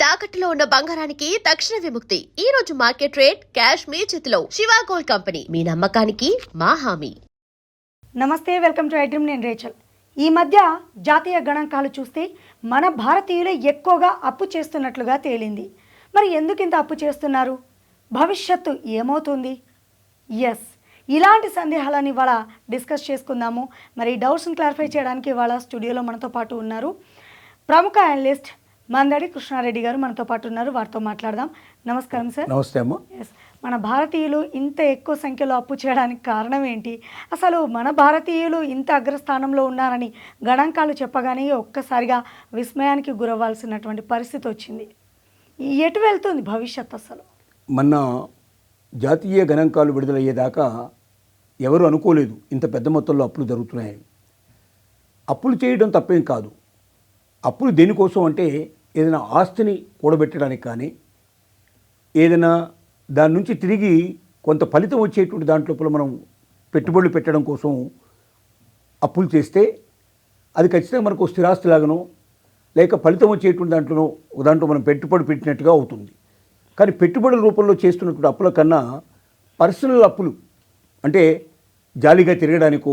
తాకట్టులో ఉన్న బంగారానికి తక్షణ విముక్తి. ఈ రోజు మార్కెట్ రేట్ క్యాష్ మీ చేతిలో. శివ గోల్డ్ కంపెనీ, మీ నమ్మకానికి మా హామీ. నమస్తే, వెల్కమ్ టు ఐడ్రీమ్. నేను రేచల్. ఈ మధ్య జాతీయ గణాంకాలు చూస్తే మన భారతీయులు ఎక్కువగా అప్పు చేస్తున్నట్లుగా తేలింది. మరి ఎందుకు ఇంత అప్పు చేస్తున్నారు? భవిష్యత్తు ఏమవుతుంది? ఎస్, ఇలాంటి సందేహాలను ఇవాళ డిస్కస్ చేసుకుందాము. మరి డౌట్స్ని క్లారిఫై చేయడానికి ఇవాళ స్టూడియోలో మనతో పాటు ఉన్నారు ప్రముఖ అనలిస్ట్ మందడి కృష్ణారెడ్డి గారు మనతో పాటు ఉన్నారు. వారితో మాట్లాడదాం. నమస్కారం సార్. నమస్తే అమ్మ. ఎస్, మన భారతీయులు ఇంత ఎక్కువ సంఖ్యలో అప్పు చేయడానికి కారణం ఏంటి? అసలు మన భారతీయులు ఇంత అగ్రస్థానంలో ఉన్నారని గణాంకాలు చెప్పగానే ఒక్కసారిగా విస్మయానికి గురవ్వాల్సినటువంటి పరిస్థితి వచ్చింది. ఎటు వెళ్తుంది భవిష్యత్? అసలు మొన్న జాతీయ గణాంకాలు విడుదలయ్యేదాకా ఎవరు అనుకోలేదు ఇంత పెద్ద మొత్తంలో అప్పులు జరుగుతున్నాయని. అప్పులు చేయడం తప్పేం కాదు. అప్పులు దేనికోసం అంటే ఏదైనా ఆస్తిని కూడబెట్టడానికి కానీ, ఏదైనా దాని నుంచి తిరిగి కొంత ఫలితం వచ్చేటువంటి దాంట్లో మనం పెట్టుబడులు పెట్టడం కోసం అప్పులు చేస్తే అది ఖచ్చితంగా మనకు స్థిరాస్తిలాగనో లేక ఫలితం వచ్చేటువంటి దాంట్లో మనం పెట్టుబడి పెట్టినట్టుగా అవుతుంది. కానీ పెట్టుబడుల రూపంలో చేస్తున్నటువంటి అప్పుల కన్నా పర్సనల్ అప్పులు అంటే జాలీగా తిరగడానికో,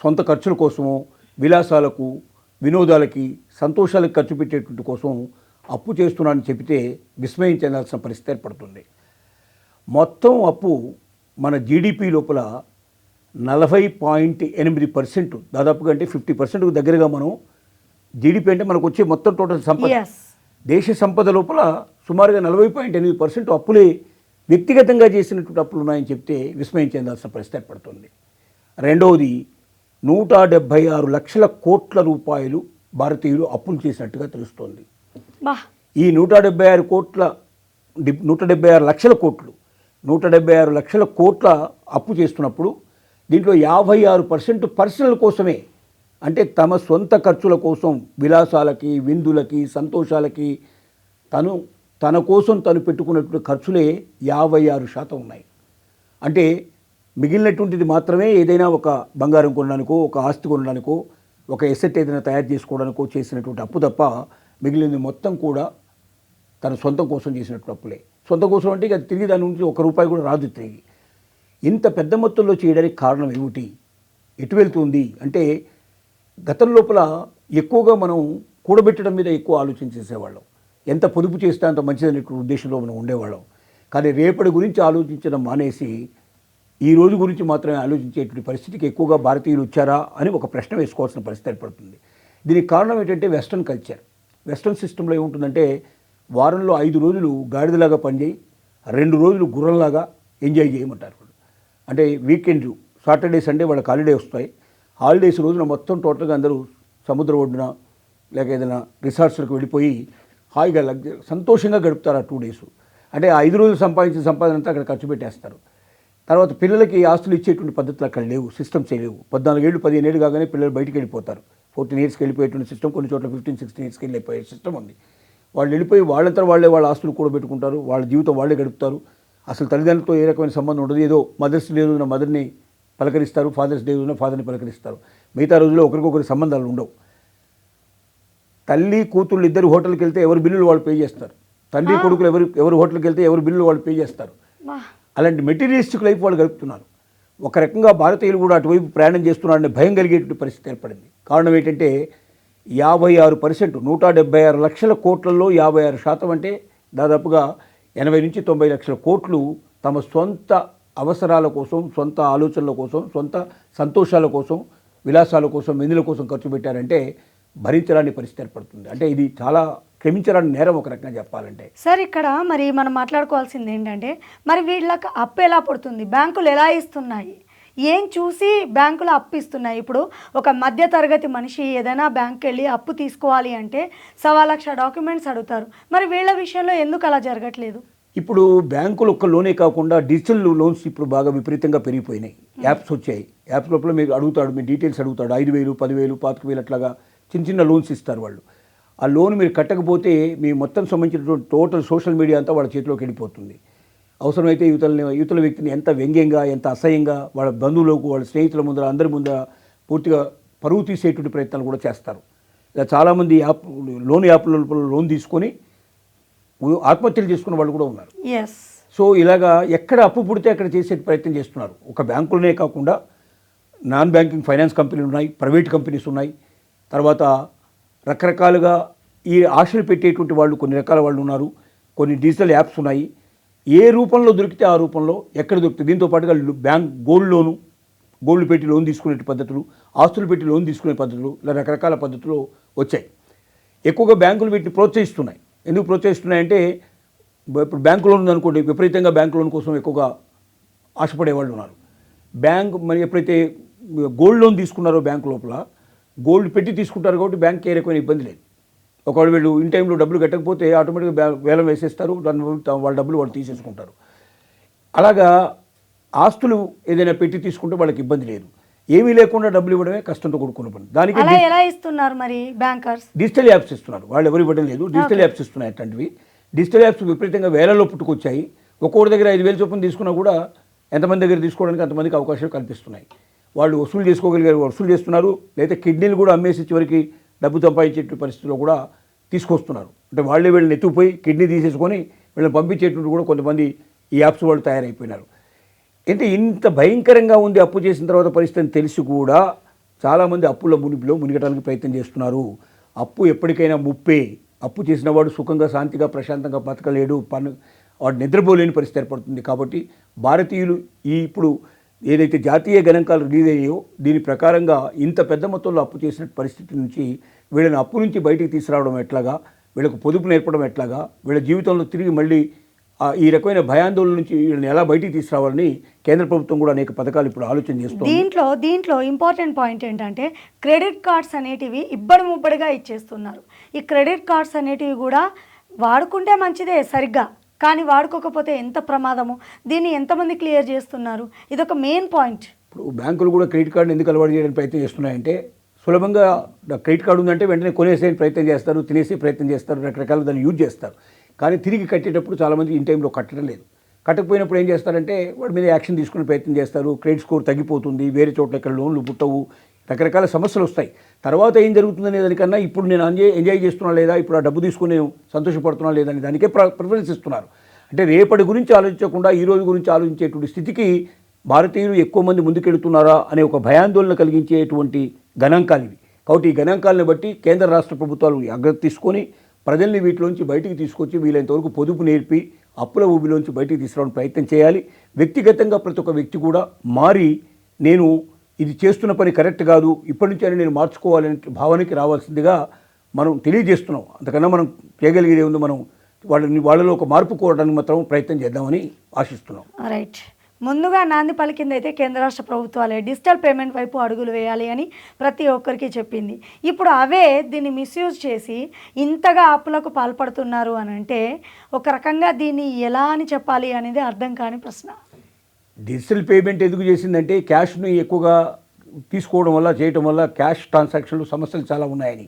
సొంత ఖర్చుల కోసమో, విలాసాలకు, వినోదాలకి, సంతోషాలకు ఖర్చు పెట్టేటువంటి కోసం అప్పు చేస్తున్నానని చెబితే విస్మయం చెందాల్సిన పరిస్థితి ఏర్పడుతుంది. మొత్తం అప్పు మన జీడిపి లోపల 40.8%, దాదాపుగా అంటే 50% దగ్గరగా మనం జీడిపి అంటే మనకు వచ్చే మొత్తం టోటల్ సంపద, దేశ సంపద లోపల సుమారుగా 40.8% అప్పులే వ్యక్తిగతంగా చేసినటువంటి అప్పులు ఉన్నాయని చెప్తే విస్మయం చెందాల్సిన పరిస్థితి ఏర్పడుతుంది. రెండవది, 176 లక్షల కోట్ల రూపాయలు భారతీయులు అప్పులు చేసినట్టుగా తెలుస్తోంది. ఈ 176 లక్షల కోట్లు 176 లక్షల కోట్ల అప్పు చేస్తున్నప్పుడు దీంట్లో 56% పర్సనల్ కోసమే, అంటే తమ సొంత ఖర్చుల కోసం, విలాసాలకి, విందులకి, సంతోషాలకి తన కోసం తను పెట్టుకున్నటువంటి ఖర్చులే 56% ఉన్నాయి. అంటే మిగిలినటువంటిది మాత్రమే ఏదైనా ఒక బంగారం కొనడానికో, ఒక ఆస్తి కొనడానికో, ఒక ఎసెట్ ఏదైనా తయారు చేసుకోవడానికో చేసినటువంటి అప్పు తప్ప మిగిలినది మొత్తం కూడా తన సొంతం కోసం చేసినటువంటి అప్పులే. సొంతం కోసం అంటే అది తిరిగి దాని నుంచి ₹1 కూడా రాదు తిరిగి. ఇంత పెద్ద మొత్తంలో చేయడానికి కారణం ఏమిటి? ఎటు వెళ్తుంది అంటే, గతం లోపల ఎక్కువగా మనం కూడబెట్టడం మీద ఎక్కువ ఆలోచించేసేవాళ్ళం. ఎంత పొదుపు చేస్తే అంత మంచిదనేటువంటి ఉద్దేశంలో మనం ఉండేవాళ్ళం. కానీ రేపటి గురించి ఆలోచించడం మానేసి ఈ రోజు గురించి మాత్రమే ఆలోచించేటువంటి పరిస్థితికి ఎక్కువగా భారతీయులు వచ్చారా అని ఒక ప్రశ్న వేసుకోవాల్సిన పరిస్థితి ఏర్పడుతుంది. దీనికి కారణం ఏంటంటే వెస్ట్రన్ కల్చర్. వెస్ట్రన్ సిస్టంలో ఏముంటుందంటే, వారంలో 5 రోజులు గాడిదలాగా పనిచేయి, 2 రోజులు గుర్రంలాగా ఎంజాయ్ చేయమంటారు. అంటే వీకెండ్లు, సాటర్డే సండే వాళ్ళకి హాలిడే వస్తాయి. హాలిడేస్ రోజున మొత్తం టోటల్గా అందరూ సముద్ర ఒడ్డున లేక ఏదైనా రిసార్ట్స్లకు వెళ్ళిపోయి హాయిగా సంతోషంగా గడుపుతారు ఆ 2 days. అంటే ఆ 5 రోజులు సంపాదించిన సంపాదన అంతా అక్కడ ఖర్చు పెట్టేస్తారు. తర్వాత పిల్లలకి ఆస్తులు ఇచ్చేటువంటి పద్ధతులు అక్కడ లేవు, సిస్టమ్స్ లేవు. 14 ఏళ్ళు 15 ఏళ్ళు కాగానే పిల్లలు బయటికి వెళ్ళిపోతారు. 14 yearsకి వెళ్ళిపోయేటువంటి సిస్టమ్, కొన్ని చోట్ల 15, 16 yearsకి వెళ్ళిపోయే సిస్టమ్ ఉంది. వాళ్ళు వెళ్ళిపోయి వాళ్ళంతా వాళ్ళ ఆస్తులు కూడా పెట్టుకుంటారు, వాళ్ళ జీవితం వాళ్ళే గడుపుతారు. అసలు తల్లిదండ్రులతో ఏ రకమైన సంబంధం ఉండదు. ఏదో మదర్స్ డే రోజున మదర్ని పలకరిస్తారు, ఫాదర్స్ డే రోజున ఫాదర్ని పలకరిస్తారు. మిగతా రోజుల్లో ఒకరికొకరి సంబంధాలు ఉండవు. తల్లి కూతుళ్ళు ఇద్దరు హోటల్కి వెళ్తే ఎవరి బిల్లులు వాళ్ళు పే చేస్తారు. తండ్రి కొడుకులు ఎవరు హోటల్కి వెళ్తే ఎవరి బిల్లులు వాళ్ళు పే చేస్తారు. అలాంటి మెటీరియలిస్టిక్ లైఫ్ వాళ్ళు గడుపుతున్నారు. ఒక రకంగా భారతీయులు కూడా అటువైపు ప్రయాణం చేస్తున్నారనే భయం కలిగేటువంటి పరిస్థితి ఏర్పడింది. కారణం ఏంటంటే 56%, 176 లక్షల కోట్లలో 56% అంటే దాదాపుగా 80 నుంచి 90 లక్షల కోట్లు తమ సొంత అవసరాల కోసం, సొంత ఆలోచనల కోసం, సొంత సంతోషాల కోసం, విలాసాల కోసం, విందుల కోసం ఖర్చు పెట్టారంటే భరించరాని పరిస్థితి ఏర్పడుతుంది. అంటే ఇది చాలా క్షమించరాని నేరం ఒక రకంగా చెప్పాలంటే. సార్, ఇక్కడ మరి మనం మాట్లాడుకోవాల్సింది ఏంటంటే, మరి వీళ్ళకి అప్పు ఎలా పడుతుంది? బ్యాంకులు ఎలా ఇస్తున్నాయి? ఏం చూసి బ్యాంకులు అప్పు ఇస్తున్నాయి? ఇప్పుడు ఒక మధ్య తరగతి మనిషి ఏదైనా బ్యాంక్కి వెళ్ళి అప్పు తీసుకోవాలి అంటే 1,00,000 డాక్యుమెంట్స్ అడుగుతారు. మరి వీళ్ళ విషయంలో ఎందుకు అలా జరగట్లేదు? ఇప్పుడు బ్యాంకులు ఒక్క లోనే కాకుండా డిజిటల్ లోన్స్ ఇప్పుడు బాగా విపరీతంగా పెరిగిపోయినాయి. యాప్స్ వచ్చాయి. యాప్స్ లోపల మీకు అడుగుతాడు, మీ డీటెయిల్స్ అడుగుతాడు. 5,000, 10,000, 25,000 అట్లాగా చిన్న లోన్స్ ఇస్తారు వాళ్ళు. ఆ లోన్ మీరు కట్టకపోతే మీ మొత్తం సంబంధించినటువంటి టోటల్ సోషల్ మీడియా అంతా వాళ్ళ చేతిలోకి వెళ్ళిపోతుంది. అవసరమైతే యువతల వ్యక్తిని ఎంత వ్యంగ్యంగా, ఎంత అసహ్యంగా వాళ్ళ బంధువులకు, వాళ్ళ స్నేహితుల ముందర, అందరి ముందర పూర్తిగా పరువు తీసేటువంటి ప్రయత్నాలు కూడా చేస్తారు. ఇలా చాలామంది యాప్ల లోన్ తీసుకొని ఆత్మహత్యలు చేసుకున్న వాళ్ళు కూడా ఉన్నారు. ఎస్. సో ఇలాగా ఎక్కడ అప్పు పుడితే అక్కడ చేసే ప్రయత్నం చేస్తున్నారు. ఒక బ్యాంకులనే కాకుండా నాన్ బ్యాంకింగ్ ఫైనాన్స్ కంపెనీలు ఉన్నాయి, ప్రైవేట్ కంపెనీస్ ఉన్నాయి, తర్వాత రకరకాలుగా ఈ ఆశలు పెట్టేటువంటి వాళ్ళు కొన్ని రకాల వాళ్ళు ఉన్నారు, కొన్ని డిజిటల్ యాప్స్ ఉన్నాయి. ఏ రూపంలో దొరికితే ఆ రూపంలో ఎక్కడ దొరుకుతుంది. దీంతో పాటుగా గోల్డ్ పెట్టి లోన్ తీసుకునే పద్ధతులు, ఆస్తులు పెట్టి లోన్ తీసుకునే పద్ధతులు, ఇలా రకరకాల పద్ధతులు వచ్చాయి. ఎక్కువగా బ్యాంకులు వీటిని ప్రోత్సహిస్తున్నాయి. ఎందుకు ప్రోత్సహిస్తున్నాయంటే ఇప్పుడు బ్యాంకు లోన్ ఉందనుకోండి, విపరీతంగా బ్యాంకు లోన్ కోసం ఎక్కువగా ఆశపడే వాళ్ళు ఉన్నారు. మరి ఎప్పుడైతే గోల్డ్ లోన్ తీసుకున్నారో బ్యాంకు లోపల గోల్డ్ పెట్టి తీసుకుంటారు కాబట్టి బ్యాంక్కి ఏ రకమైన ఇబ్బంది లేదు. ఒకవేళ వీళ్ళు ఇన్ టైంలో డబ్బులు కట్టకపోతే ఆటోమేటిక్గా వేలం వేసేస్తారు, దాని వాళ్ళ డబ్బులు వాళ్ళు తీసేసుకుంటారు. అలాగా ఆస్తులు ఏదైనా పెట్టి తీసుకుంటే వాళ్ళకి ఇబ్బంది లేదు. ఏమీ లేకుండా డబ్బులు ఇవ్వడమే కష్టంతో కూడుకున్న పని. దానికి ఎలా ఇస్తున్నారు మరి బ్యాంకర్స్? డిజిటల్ యాప్స్ ఇస్తున్నారు. వాళ్ళు ఎవరు ఇవ్వడం లేదు, డిజిటల్ యాప్స్ ఇస్తున్నాయి. అట్లాంటివి డిజిటల్ యాప్స్ విపరీతంగా వేలలో పుట్టుకొచ్చాయి. ఒక్కొక్కరి దగ్గర 5,000 చొప్పున తీసుకున్నా కూడా ఎంతమంది దగ్గర తీసుకోవడానికి అంతమందికి అవకాశాలు కల్పిస్తున్నాయి. వాళ్ళు వసూలు చేసుకోగలిగారు, వసూలు చేస్తున్నారు. లేదా కిడ్నీలు కూడా అమ్మేసి చివరికి డబ్బు సంపాదించే పరిస్థితిలో కూడా తీసుకొస్తున్నారు. అంటే వాళ్ళే వీళ్ళని ఎత్తుకుపోయి కిడ్నీ తీసేసుకొని వీళ్ళని పంపించేటువంటి కూడా కొంతమంది ఈ యాప్స్ వాళ్ళు తయారైపోయినారు. అంటే ఇంత భయంకరంగా ఉంది అప్పు చేసిన తర్వాత పరిస్థితిని తెలిసి కూడా చాలామంది అప్పుల మునిగడానికి ప్రయత్నం చేస్తున్నారు. అప్పు ఎప్పటికైనా ముప్పే. అప్పు చేసిన వాడు సుఖంగా, శాంతిగా, ప్రశాంతంగా బతకలేడు, వాడు నిద్రపోలేని పరిస్థితి ఏర్పడుతుంది. కాబట్టి భారతీయులు ఇప్పుడు ఏదైతే జాతీయ గణాంకాలు రిలీజ్ అయ్యాయో దీని ప్రకారంగా ఇంత పెద్ద మొత్తంలో అప్పు చేసిన పరిస్థితి నుంచి వీళ్ళని అప్పు నుంచి బయటికి తీసుకురావడం ఎట్లాగా, వీళ్ళకు పొదుపు నేర్పడం ఎట్లాగా, వీళ్ళ జీవితంలో తిరిగి మళ్ళీ ఈ రకమైన భయాందోళన నుంచి వీళ్ళని ఎలా బయటికి తీసుకురావాలని కేంద్ర ప్రభుత్వం కూడా అనేక పథకాలు ఇప్పుడు ఆలోచన చేస్తుంది. దీంట్లో ఇంపార్టెంట్ పాయింట్ ఏంటంటే క్రెడిట్ కార్డ్స్ అనేటివి ఇబ్బడి ముబ్బడిగా ఇచ్చేస్తున్నారు. ఈ క్రెడిట్ కార్డ్స్ అనేటివి కూడా వాడుకుంటే మంచిదే సరిగ్గా, కానీ వాడుకోకపోతే ఎంత ప్రమాదము. దీన్ని ఎంతమంది క్లియర్ చేస్తున్నారు? ఇదొక మెయిన్ పాయింట్. ఇప్పుడు బ్యాంకులు కూడా క్రెడిట్ కార్డుని ఎందుకు అలవాటు చేయడానికి ప్రయత్నం చేస్తున్నాయంటే సులభంగా క్రెడిట్ కార్డు ఉందంటే వెంటనే కొనేసే ప్రయత్నం చేస్తారు, తినేసే ప్రయత్నం చేస్తారు, రకరకాల దాన్ని యూజ్ చేస్తారు. కానీ తిరిగి కట్టేటప్పుడు చాలామంది ఇన్ టైంలో కట్టడం లేదు. కట్టకపోయినప్పుడు ఏం చేస్తారంటే వాడి మీద యాక్షన్ తీసుకునే ప్రయత్నం చేస్తారు. క్రెడిట్ స్కోర్ తగ్గిపోతుంది, వేరే చోట్ల ఇక్కడ లోన్లు పుట్టవు, రకరకాల సమస్యలు వస్తాయి. తర్వాత ఏం జరుగుతుందనే దానికన్నా ఇప్పుడు నేను ఎంజాయ్ చేస్తున్నా లేదా, ఇప్పుడు ఆ డబ్బు తీసుకుని నేను సంతోషపడుతున్నా లేదా అని దానికే ప్రిఫరెన్స్ ఇస్తున్నారు. అంటే రేపటి గురించి ఆలోచించకుండా ఈ రోజు గురించి ఆలోచించేటువంటి స్థితికి భారతీయులు ఎక్కువ మంది ముందుకెళ్తున్నారా అనే ఒక భయాందోళన కలిగించేటువంటి గణాంకాలు ఇవి. కాబట్టి ఈ గణాంకాలను బట్టి కేంద్ర రాష్ట్ర ప్రభుత్వాలు జాగ్రత్త తీసుకొని ప్రజల్ని వీటిలోంచి బయటికి తీసుకొచ్చి వీలైనంతవరకు పొదుపు నేర్పి అప్పుల ఊబిలోంచి బయటికి తీసుకురావడానికి ప్రయత్నం చేయాలి. వ్యక్తిగతంగా ప్రతి ఒక్క వ్యక్తి కూడా మారి నేను ఇది చేస్తున్న పని కరెక్ట్ కాదు, ఇప్పటి నుంచి అని నేను మార్చుకోవాలనే భావనకి రావాల్సిందిగా మనం తెలియజేస్తున్నాం. అంతకన్నా మనం చేయగలిగేది ఉంది. మనం వాళ్ళలో ఒక మార్పు కోరడానికి మాత్రం ప్రయత్నం చేద్దామని ఆశిస్తున్నాం. రైట్. ముందుగా నాంది పలికింది అయితే కేంద్ర రాష్ట్ర ప్రభుత్వాలే డిజిటల్ పేమెంట్ వైపు అడుగులు వేయాలి అని ప్రతి ఒక్కరికి చెప్పింది. ఇప్పుడు అవే దీన్ని మిస్యూజ్ చేసి ఇంతగా అప్పులకు పాల్పడుతున్నారు అని అంటే ఒక రకంగా దీన్ని ఎలా అని చెప్పాలి అనేది అర్థం కాని ప్రశ్న. డిజిటల్ పేమెంట్ ఎందుకు చేసిందంటే క్యాష్ను ఎక్కువగా తీసుకోవడం వల్ల, చేయటం వల్ల క్యాష్ ట్రాన్సాక్షన్లు సమస్యలు చాలా ఉన్నాయని.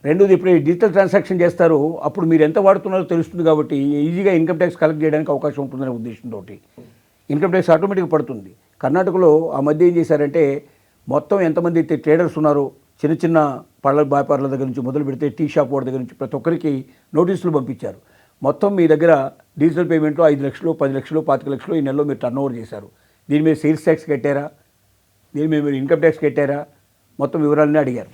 రెండోది, ఇప్పుడు డిజిటల్ ట్రాన్సాక్షన్ చేస్తారో అప్పుడు మీరు ఎంత వాడుతున్నారో తెలుస్తుంది కాబట్టి ఈజీగా ఇన్కమ్ ట్యాక్స్ కలెక్ట్ చేయడానికి అవకాశం ఉంటుందనే ఉద్దేశంతో ఇన్కమ్ ట్యాక్స్ ఆటోమేటిక్గా పడుతుంది. కర్ణాటకలో ఆ మధ్య ఏం చేశారంటే మొత్తం ఎంతమంది అయితే ట్రేడర్స్ ఉన్నారో చిన్న చిన్న పళ్ళ వ్యాపారుల దగ్గర నుంచి మొదలు పెడితే టీ షాప్ వాడి దగ్గర నుంచి ప్రతి ఒక్కరికి నోటీసులు పంపించారు. మొత్తం మీ దగ్గర డిజిటల్ పేమెంట్లో 5 లక్షలు, 10 లక్షలు, 25 లక్షలు ఈ నెలలో మీరు టర్న్ ఓవర్ చేశారు, దీని మీద సేల్స్ ట్యాక్స్ కట్టారా, దీని మీద మీరు ఇన్కమ్ ట్యాక్స్ కట్టారా, మొత్తం వివరాలన్నీ అడిగారు.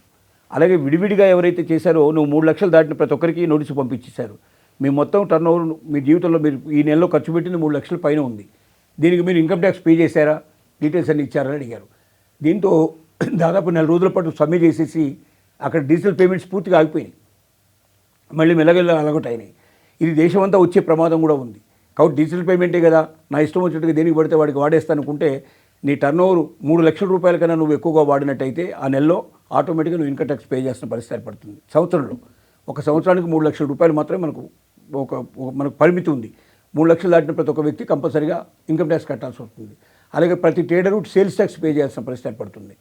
అలాగే విడివిడిగా ఎవరైతే చేశారో నువ్వు 3 లక్షలు దాటిన ప్రతి ఒక్కరికి నోటీసు పంపించేశారు. మీ మొత్తం టర్న్ ఓవర్ మీ జీవితంలో మీరు ఈ నెలలో ఖర్చు పెట్టింది 3 లక్షల పైన ఉంది, దీనికి మీరు ఇన్కమ్ ట్యాక్స్ పే చేశారా, డీటెయిల్స్ అన్ని ఇచ్చారని అడిగారు. దీంతో దాదాపు 4 రోజుల పాటు సమ్మె చేసేసి అక్కడ డిజిటల్ పేమెంట్స్ పూర్తిగా ఆగిపోయినాయి, మళ్ళీ మెల్లగెల్ల అలగొట్టయినాయి. ఇది దేశమంతా వచ్చే ప్రమాదం కూడా ఉంది. కాబట్టి డిజిటల్ పేమెంటే కదా, నా ఇష్టం వచ్చినట్టుగా దేనికి పడితే వాడికి వాడేస్తానుకుంటే నీ టర్న్ ఓవర్ 3 లక్షల రూపాయల కన్నా నువ్వు ఎక్కువగా వాడినట్టయితే ఆ నెలలో ఆటోమేటిక్గా నువ్వు ఇన్కమ్ ట్యాక్స్ పే చేసిన పరిస్థితి ఏర్పడుతుంది. సంవత్సరంలో ఒక సంవత్సరానికి 3 లక్షల రూపాయలు మాత్రమే మనకు పరిమితి ఉంది. 3 లక్షలు దాటిన ప్రతి ఒక్క వ్యక్తి కంపల్సరీగా ఇన్కమ్ ట్యాక్స్ కట్టాల్సి వస్తుంది. అలాగే ప్రతి ట్రేడరు సేల్స్ ట్యాక్స్ పే చేయాల్సిన పరిస్థితి ఏర్పడుతుంది.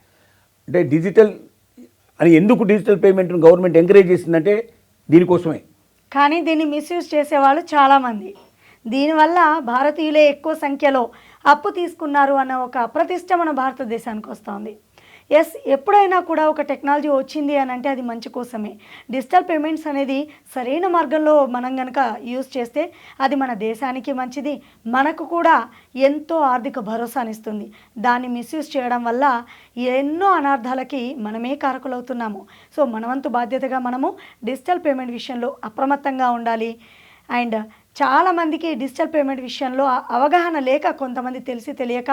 అంటే డిజిటల్ అని ఎందుకు డిజిటల్ పేమెంట్ను గవర్నమెంట్ ఎంకరేజ్ చేసిందంటే దీనికోసమే. కానీ దీన్ని మిస్యూజ్ చేసేవాళ్ళు చాలామంది. దీనివల్ల భారతీయులే ఎక్కువ సంఖ్యలో అప్పు తీసుకున్నారు అన్న ఒక అప్రతిష్ట మన భారతదేశానికి వస్తుంది. ఎస్, ఎప్పుడైనా కూడా ఒక టెక్నాలజీ వచ్చింది అని అంటే అది మంచి కోసమే. డిజిటల్ పేమెంట్స్ అనేది సరైన మార్గంలో మనం కనుక యూజ్ చేస్తే అది మన దేశానికి మంచిది, మనకు కూడా ఎంతో ఆర్థిక భరోసానిస్తుంది. దాన్ని మిస్యూజ్ చేయడం వల్ల ఎన్నో అనార్థాలకి మనమే కారకులవుతున్నాము. సో మనవంతు బాధ్యతగా మనము డిజిటల్ పేమెంట్ విషయంలో అప్రమత్తంగా ఉండాలి. అండ్ చాలామందికి డిజిటల్ పేమెంట్ విషయంలో అవగాహన లేక, కొంతమంది తెలిసి తెలియక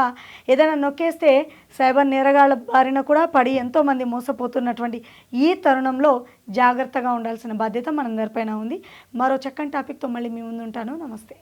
ఏదైనా నొక్కేస్తే సైబర్ నేరగాళ్ళ బారిన కూడా పడి ఎంతోమంది మోసపోతున్నటువంటి ఈ తరుణంలో జాగ్రత్తగా ఉండాల్సిన బాధ్యత మనందరిపైన ఉంది. మరో చక్కని టాపిక్తో మళ్ళీ మీ ముందు ఉంటాను. నమస్తే.